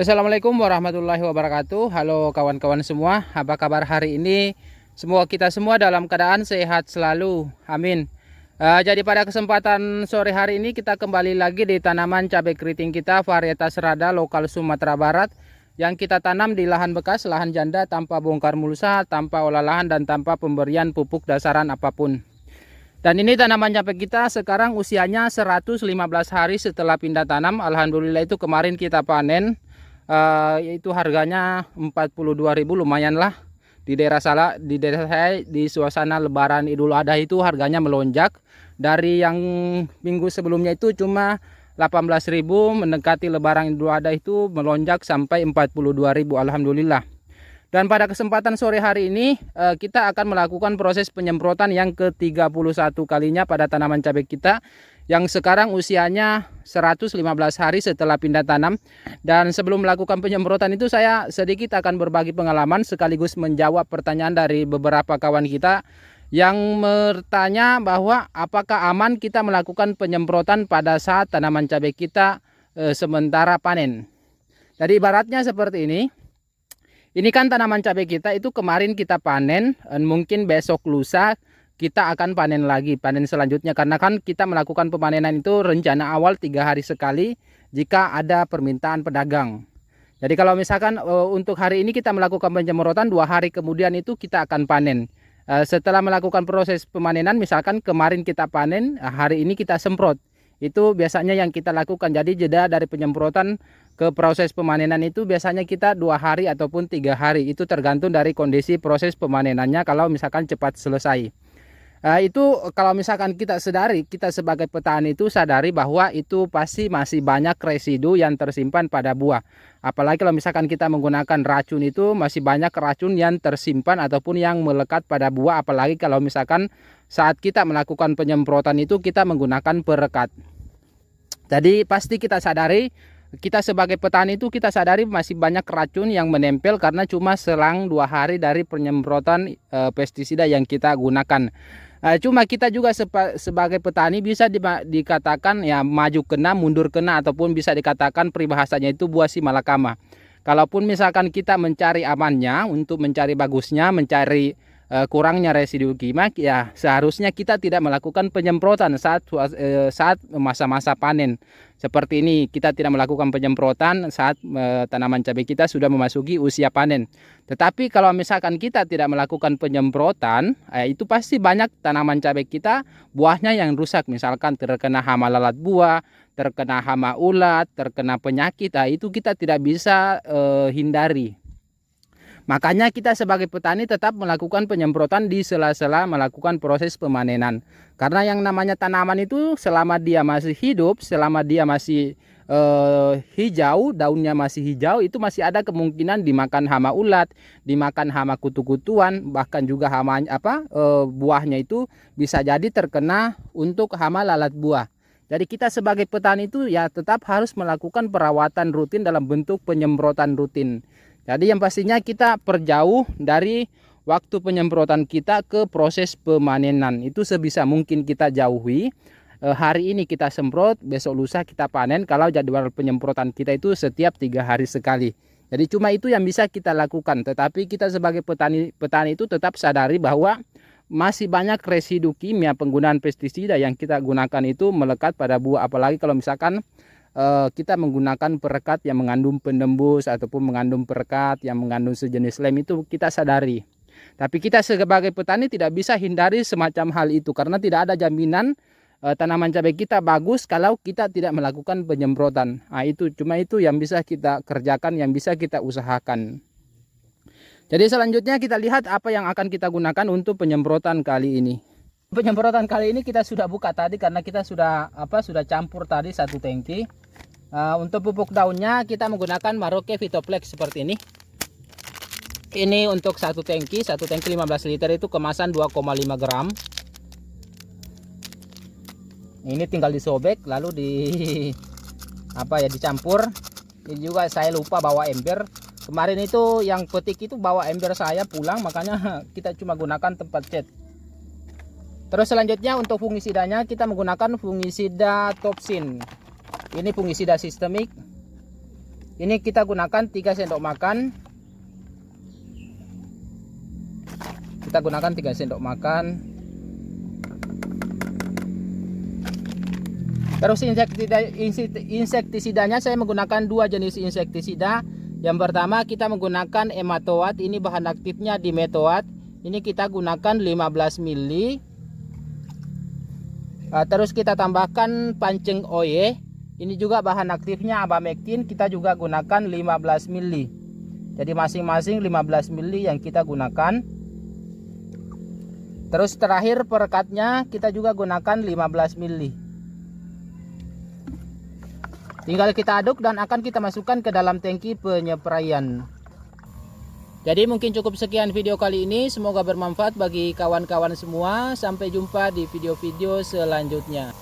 Assalamualaikum warahmatullahi wabarakatuh. Halo kawan-kawan semua, apa kabar hari ini? Semoga kita semua dalam keadaan sehat selalu, amin. Jadi pada kesempatan sore hari ini kita kembali lagi di tanaman cabai keriting kita varietas Rada lokal Sumatera Barat yang kita tanam di lahan bekas, lahan janda, tanpa bongkar mulsa, tanpa olah lahan, dan tanpa pemberian pupuk dasaran apapun. Dan ini tanaman cabai kita sekarang usianya 115 hari setelah pindah tanam. Alhamdulillah itu kemarin kita panen. Itu harganya 42.000, lumayan lah di daerah saya di suasana lebaran Idul Adha itu harganya melonjak dari yang minggu sebelumnya itu cuma 18.000, mendekati lebaran Idul Adha itu melonjak sampai 42.000, alhamdulillah. Dan pada kesempatan sore hari ini kita akan melakukan proses penyemprotan yang ke-31 kalinya pada tanaman cabai kita yang sekarang usianya 115 hari setelah pindah tanam. Dan sebelum melakukan penyemprotan itu saya sedikit akan berbagi pengalaman sekaligus menjawab pertanyaan dari beberapa kawan kita yang bertanya bahwa apakah aman kita melakukan penyemprotan pada saat tanaman cabai kita sementara panen. Jadi ibaratnya seperti ini. Ini kan tanaman cabai kita itu kemarin kita panen, mungkin besok lusa kita akan panen lagi, panen selanjutnya. Karena kan kita melakukan pemanenan itu rencana awal 3 hari sekali jika ada permintaan pedagang. Jadi kalau misalkan untuk hari ini kita melakukan penyemprotan, 2 hari kemudian itu kita akan panen. Setelah melakukan proses pemanenan, misalkan kemarin kita panen, hari ini kita semprot. Itu biasanya yang kita lakukan. Jadi jeda dari penyemprotan ke proses pemanenan itu biasanya kita 2 hari ataupun 3 hari. Itu tergantung dari kondisi proses pemanenannya kalau misalkan cepat selesai. Itu kalau misalkan kita sadari, kita sebagai petani itu sadari bahwa itu pasti masih banyak residu yang tersimpan pada buah. Apalagi kalau misalkan kita menggunakan racun, itu masih banyak racun yang tersimpan ataupun yang melekat pada buah. Apalagi kalau misalkan saat kita melakukan penyemprotan itu kita menggunakan perekat. Jadi pasti kita sadari, kita sebagai petani itu kita sadari masih banyak racun yang menempel karena cuma selang 2 hari dari penyemprotan pestisida yang kita gunakan. Cuma kita juga sebagai petani bisa dikatakan ya maju kena, mundur kena, ataupun bisa dikatakan peribahasanya itu buah si malakama. Kalaupun misalkan kita mencari amannya, untuk mencari bagusnya, mencari kurangnya residu kimia, ya seharusnya kita tidak melakukan penyemprotan saat masa-masa panen. Seperti ini, kita tidak melakukan penyemprotan saat tanaman cabai kita sudah memasuki usia panen. Tetapi kalau misalkan kita tidak melakukan penyemprotan, itu pasti banyak tanaman cabai kita buahnya yang rusak. Misalkan terkena hama lalat buah, terkena hama ulat, terkena penyakit, itu kita tidak bisa hindari. Makanya kita sebagai petani tetap melakukan penyemprotan di sela-sela melakukan proses pemanenan. Karena yang namanya tanaman itu selama dia masih hidup, selama dia masih hijau, daunnya masih hijau, itu masih ada kemungkinan dimakan hama ulat, dimakan hama kutu-kutuan, bahkan juga hama buahnya itu bisa jadi terkena untuk hama lalat buah. Jadi kita sebagai petani itu ya tetap harus melakukan perawatan rutin dalam bentuk penyemprotan rutin. Jadi yang pastinya kita perjauh dari waktu penyemprotan kita ke proses pemanenan. Itu sebisa mungkin kita jauhi. Hari ini kita semprot, besok lusa kita panen. Kalau jadwal penyemprotan kita itu setiap 3 hari sekali. Jadi cuma itu yang bisa kita lakukan. Tetapi kita sebagai petani itu tetap sadari bahwa masih banyak residu kimia penggunaan pestisida yang kita gunakan itu melekat pada buah. Apalagi kalau misalkan kita menggunakan perekat yang mengandung penembus ataupun mengandung perekat yang mengandung sejenis lem, itu kita sadari. Tapi kita sebagai petani tidak bisa hindari semacam hal itu karena tidak ada jaminan tanaman cabai kita bagus kalau kita tidak melakukan penyemprotan. Itu cuma itu yang bisa kita kerjakan, yang bisa kita usahakan. Jadi selanjutnya kita lihat apa yang akan kita gunakan untuk penyemprotan kali ini. Penyemprotan kali ini kita sudah buka tadi karena kita sudah campur tadi 1 tangki. Untuk pupuk daunnya kita menggunakan Maroke Vitoplex seperti ini. Ini untuk 1 tangki 15 liter itu kemasan 2,5 gram. Ini tinggal disobek lalu dicampur. Ini juga saya lupa bawa ember. Kemarin itu yang petik itu bawa ember saya pulang, makanya kita cuma gunakan tempat cat. Terus selanjutnya untuk fungisidanya kita menggunakan fungisida Topsin. Ini fungisida sistemik. Ini kita gunakan 3 sendok makan. Kita gunakan 3 sendok makan. Terus insektisidanya saya menggunakan 2 jenis insektisida. Yang pertama kita menggunakan ematoat, ini bahan aktifnya dimetoat. Ini kita gunakan 15 ml. Terus kita tambahkan panceng oye. Ini juga bahan aktifnya abamectin, kita juga gunakan 15 ml. Jadi masing-masing 15 ml yang kita gunakan. Terus terakhir perekatnya kita juga gunakan 15 ml. Tinggal kita aduk dan akan kita masukkan ke dalam tangki penyepraian. Jadi mungkin cukup sekian video kali ini. Semoga bermanfaat bagi kawan-kawan semua. Sampai jumpa di video-video selanjutnya.